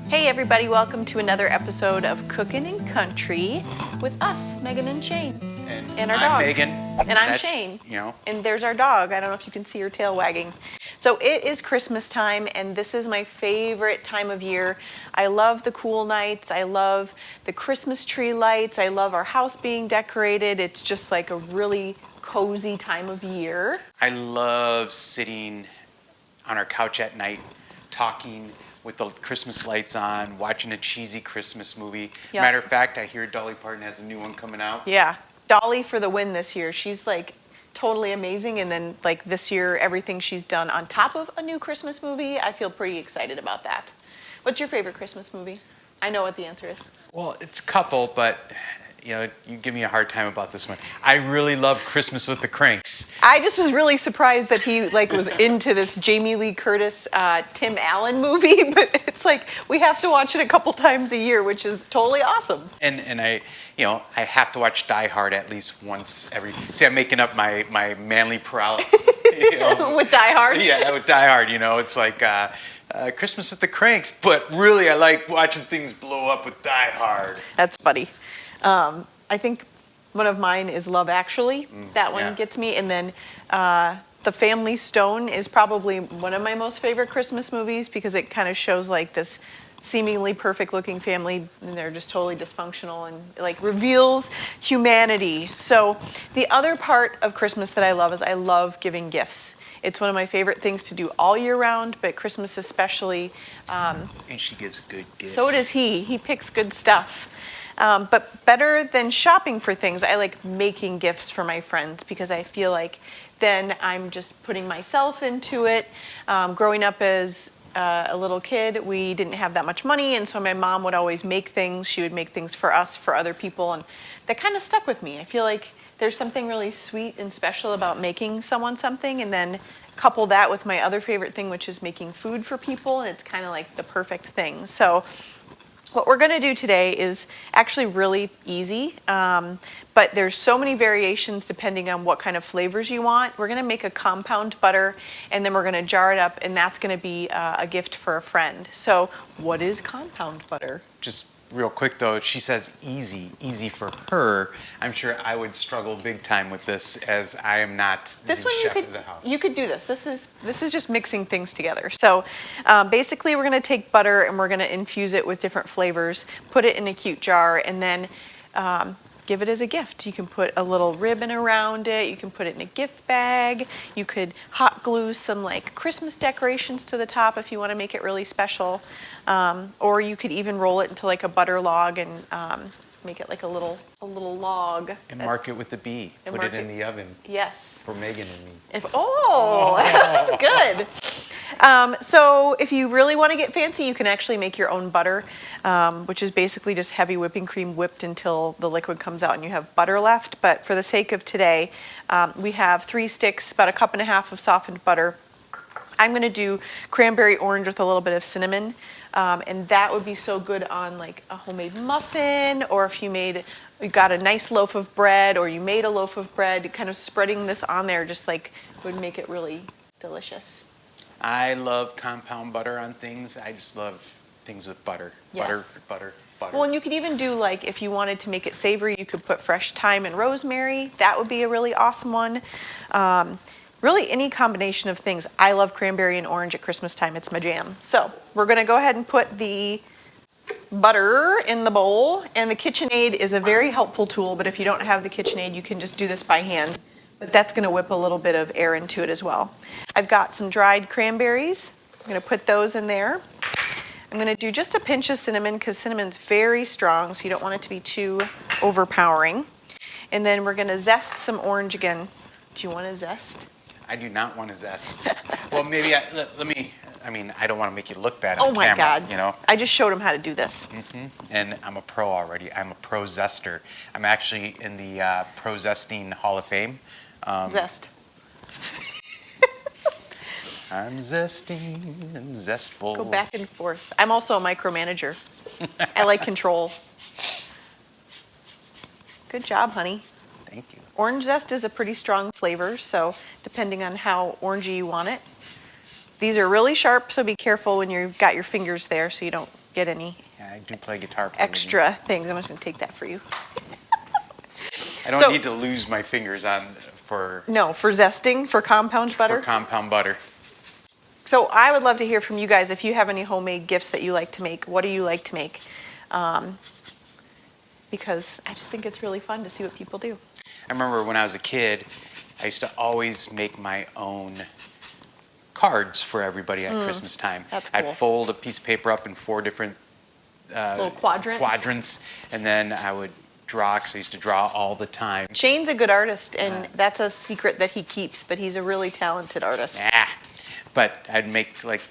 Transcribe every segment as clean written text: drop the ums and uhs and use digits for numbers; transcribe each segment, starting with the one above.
Hey everybody, welcome to another episode of Cookin' in Country with us, Megan and Shane. And our I'm dog. Megan. And I'm Shane. You know. And there's our dog. I don't know if you can see her tail wagging. So it is Christmas time, and this is my favorite time of year. I love the cool nights. I love the Christmas tree lights. I love our house being decorated. It's just like a really cozy time of year. I love sitting on our couch at night, talking with the Christmas lights on, watching a cheesy Christmas movie. Yep. Matter of fact, I hear Dolly Parton has a new one coming out. Yeah, Dolly for the win this year. She's like totally amazing, and then like this year, everything she's done on top of a new Christmas movie, I feel pretty excited about that. What's your favorite Christmas movie? I know what the answer is. Well, it's a couple, but you know, you give me a hard time about this one. I really love Christmas with the Cranks. I just was really surprised that he like was into this Jamie Lee Curtis, Tim Allen movie, but it's like we have to watch it a couple times a year, which is totally awesome. And I have to watch Die Hard at least once every. See, I'm making up my manly prowl. With Die Hard. Yeah, with Die Hard. It's like Christmas with the Cranks, but really I like watching things blow up with Die Hard. That's funny. I think one of mine is Love Actually. That one gets me. And then The Family Stone is probably one of my most favorite Christmas movies because it kind of shows like this seemingly perfect looking family and they're just totally dysfunctional and like reveals humanity. So the other part of Christmas that I love is I love giving gifts. It's one of my favorite things to do all year round, but Christmas especially. And she gives good gifts. So does he. He picks good stuff. But better than shopping for things, I like making gifts for my friends because I feel like then I'm just putting myself into it. Growing up as a little kid, we didn't have that much money, and so my mom would always make things. She would make things for us, for other people, and that kind of stuck with me. I feel like there's something really sweet and special about making someone something, and then couple that with my other favorite thing, which is making food for people, and it's kind of like the perfect thing. So what we're going to do today is actually really easy, but there's so many variations depending on what kind of flavors you want. We're going to make a compound butter, and then we're going to jar it up, and that's going to be a gift for a friend. So what is compound butter? Just real quick though, she says easy for her. I'm sure I would struggle big time with this as I am not the chef of the house. You could do this. This is just mixing things together. So basically we're going to take butter and we're going to infuse it with different flavors, put it in a cute jar, and then give it as a gift. You can put a little ribbon around it. You can put it in a gift bag. You could hot glue some like Christmas decorations to the top if you want to make it really special. Or you could even roll it into like a butter log and make it like a little log. And mark it with a B. Put it in the oven. Yes. For Megan and me. That's good. So if you really want to get fancy, you can actually make your own butter, which is basically just heavy whipping cream whipped until the liquid comes out and you have butter left. But for the sake of today, we have 3 sticks, about 1.5 cups of softened butter. I'm going to do cranberry orange with a little bit of cinnamon, and that would be so good on like a homemade muffin, or if you got a nice loaf of bread, or you made a loaf of bread, kind of spreading this on there just like would make it really delicious. I love compound butter on things. I just love things with butter. Yes. Butter. Well, and you could even do like, if you wanted to make it savory, you could put fresh thyme and rosemary. That would be a really awesome one. Really any combination of things. I love cranberry and orange at Christmas time. It's my jam. So we're going to go ahead and put the butter in the bowl. And the KitchenAid is a very helpful tool, but if you don't have the KitchenAid, you can just do this by hand. But that's going to whip a little bit of air into it as well. I've got some dried cranberries. I'm going to put those in there. I'm going to do just a pinch of cinnamon because cinnamon's very strong, so you don't want it to be too overpowering. And then we're going to zest some orange again. Do you want a zest? I do not want a zest. Well, maybe I don't want to make you look bad Oh on camera. my God. I just showed him how to do this. Mm-hmm. And I'm a pro already. I'm a pro zester. I'm actually in the Pro Zesting Hall of Fame. Zest. I'm zesting and zestful. Go back and forth. I'm also a micromanager. I like control. Good job, honey. Thank you. Orange zest is a pretty strong flavor, so depending on how orangey you want it. These are really sharp, so be careful when you've got your fingers there so you don't get any Yeah, I do play guitar. extra things. I'm just going to take that for you. I don't So- need to lose my fingers for No, for zesting, for compound butter. compound butter. So I would love to hear from you guys if you have any homemade gifts that you like to make. What do you like to make? Because I just think it's really fun to see what people do. I remember when I was a kid, I used to always make my own cards for everybody at Christmas time. That's cool. I'd fold a piece of paper up in 4 different Little quadrants. and then I would draw, because I used to draw all the time. Shane's a good artist, and that's a secret that he keeps, but he's a really talented artist. But I'd make like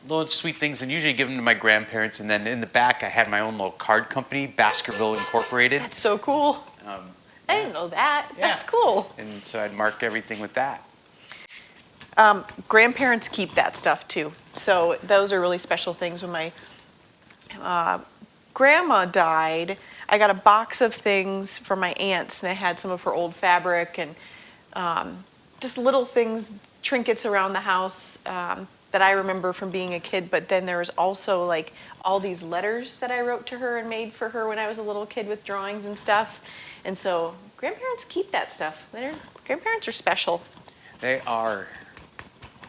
little sweet things and usually give them to my grandparents. And then in the back, I had my own little card company, Baskerville Incorporated. That's so cool. I didn't know that. Yeah. That's cool. And so I'd mark everything with that. Grandparents keep that stuff too. So those are really special things. When my grandma died, I got a box of things from my aunts, and I had some of her old fabric and just little things, trinkets around the house that I remember from being a kid. But then there was also like all these letters that I wrote to her and made for her when I was a little kid with drawings and stuff. And so grandparents keep that stuff. Grandparents are special. They are.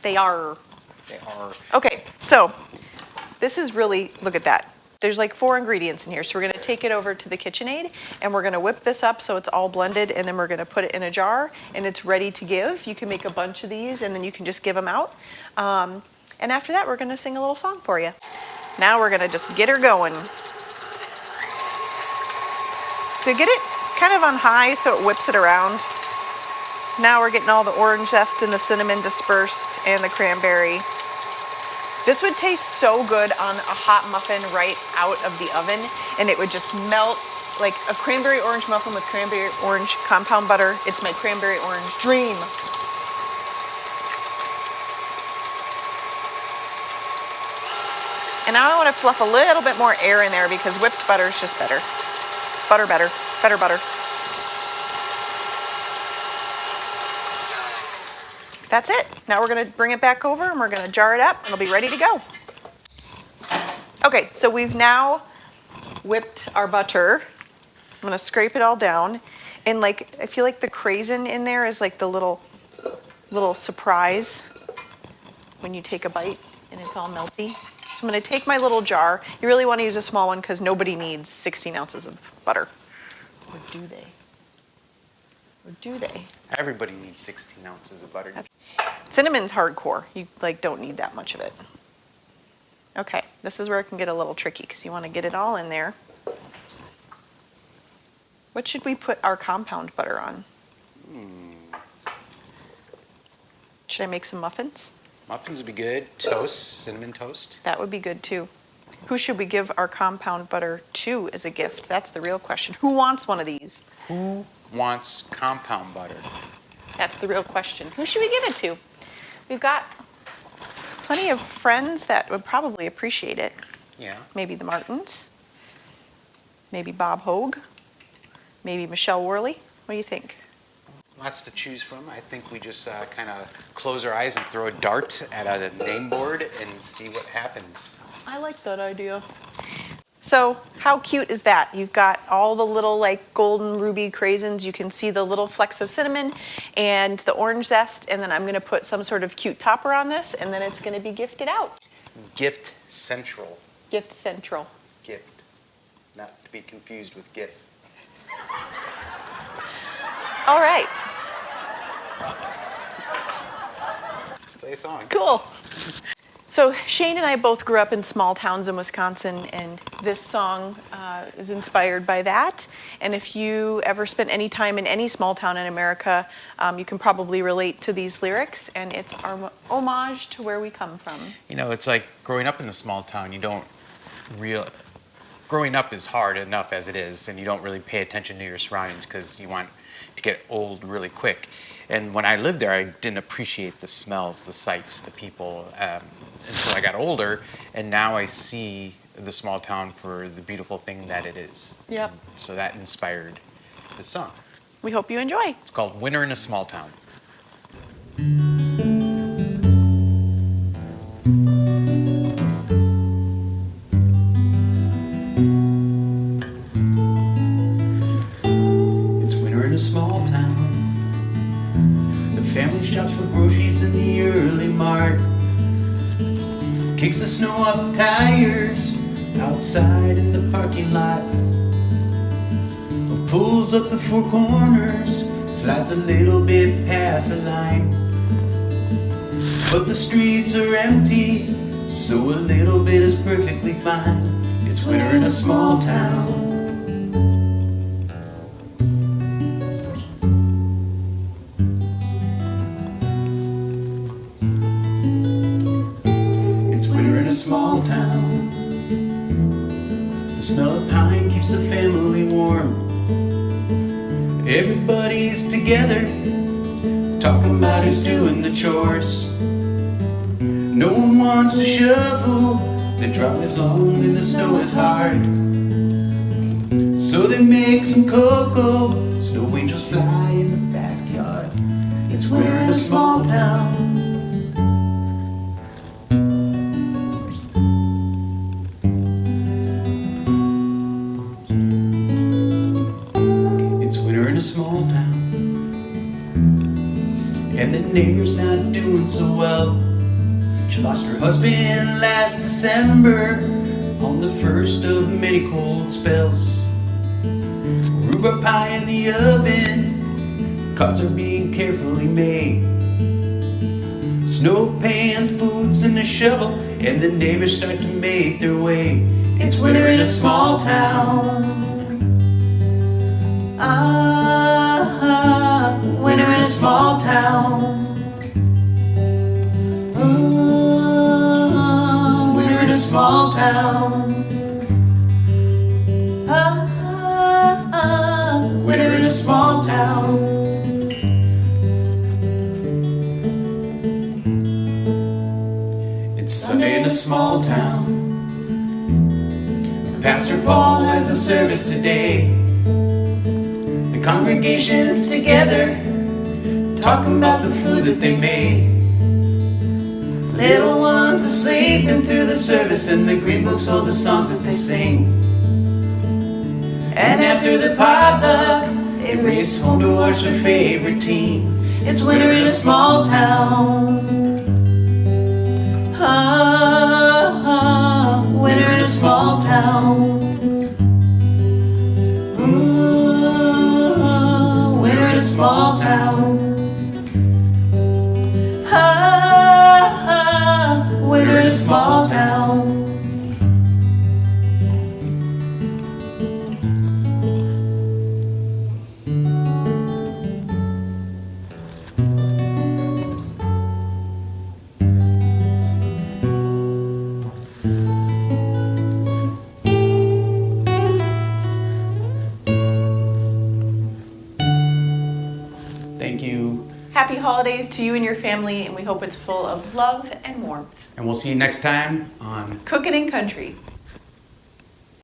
They are. They are. Okay, so this is really, look at that. There's like 4 ingredients in here. So we're going to take it over to the KitchenAid, and we're going to whip this up so it's all blended, and then we're going to put it in a jar, and it's ready to give. You can make a bunch of these, and then you can just give them out. And after that, we're going to sing a little song for you. Now we're going to just get her going. So get it kind of on high so it whips it around. Now we're getting all the orange zest and the cinnamon dispersed and the cranberry. This would taste so good on a hot muffin right out of the oven, and it would just melt like a cranberry orange muffin with cranberry orange compound butter. It's my cranberry orange dream. And now I want to fluff a little bit more air in there because whipped butter is just better. Butter. That's it. Now we're going to bring it back over and we're going to jar it up and it'll be ready to go. Okay, so we've now whipped our butter. I'm going to scrape it all down. And like, I feel like the craisin in there is like the little surprise when you take a bite and it's all melty. So I'm going to take my little jar. You really want to use a small one because nobody needs 16 ounces of butter. Or do they? Or do they? Everybody needs 16 ounces of butter. Cinnamon's hardcore. You like don't need that much of it. Okay, this is where it can get a little tricky because you want to get it all in there. What should we put our compound butter on? Should I make some muffins? Muffins would be good. Toast, cinnamon toast. That would be good too. Who should we give our compound butter to as a gift? That's the real question. Who wants one of these? Who wants compound butter? That's the real question. Who should we give it to? We've got plenty of friends that would probably appreciate it. Yeah. Maybe the Martins. Maybe Bob Hogue. Maybe Michelle Worley. What do you think? Lots to choose from. I think we just kind of close our eyes and throw a dart at a name board and see what happens. I like that idea. So how cute is that? You've got all the little like golden ruby craisins. You can see the little flecks of cinnamon and the orange zest. And then I'm going to put some sort of cute topper on this. And then it's going to be gifted out. Gift Central. Gift Central. Gift. Not to be confused with gift. All right. Let's play a song. Cool. So Shane and I both grew up in small towns in Wisconsin, and this song is inspired by that. And if you ever spent any time in any small town in America, you can probably relate to these lyrics, and it's our homage to where we come from. You know, it's like growing up in a small town, growing up is hard enough as it is, and you don't really pay attention to your surroundings because you want to get old really quick. And when I lived there, I didn't appreciate the smells, the sights, the people, until I got older. And now I see the small town for the beautiful thing that it is. Yep. And so that inspired the song. We hope you enjoy. It's called Winter in a Small Town. Kicks the snow off the tires outside in the parking lot. Pulls up the four corners, slides a little bit past the line. But the streets are empty, so a little bit is perfectly fine. It's winter in a small town. It's winter in a small town. The smell of pine keeps the family warm. Everybody's together, talking about who's doing the chores. No one wants to shovel, the drive is long and the snow is hard. So they make some cocoa, snow angels fly in the backyard. It's winter in a small town. A small town, and the neighbor's not doing so well. She lost her husband last December on the first of many cold spells. Rhubarb pie in the oven, cards are being carefully made. Snow pans, boots, and a shovel, and the neighbors start to make their way. It's winter in a small town. Winter in a small town. Winter in a small town. Winter in a small town. It's Sunday in a small town. Pastor Paul has a service today. The congregation's together, talking about the food that they made. Little ones are sleeping through the service, and the green books hold the songs that they sing. And after the potluck, they race home to watch their favorite team. It's winter in a small town. Winter in a small town. Winter in a small town. Winter in a small town. Thank you. Happy holidays to you and your family, and we hope it's full of love and warmth. And we'll see you next time on Cookin' and Country.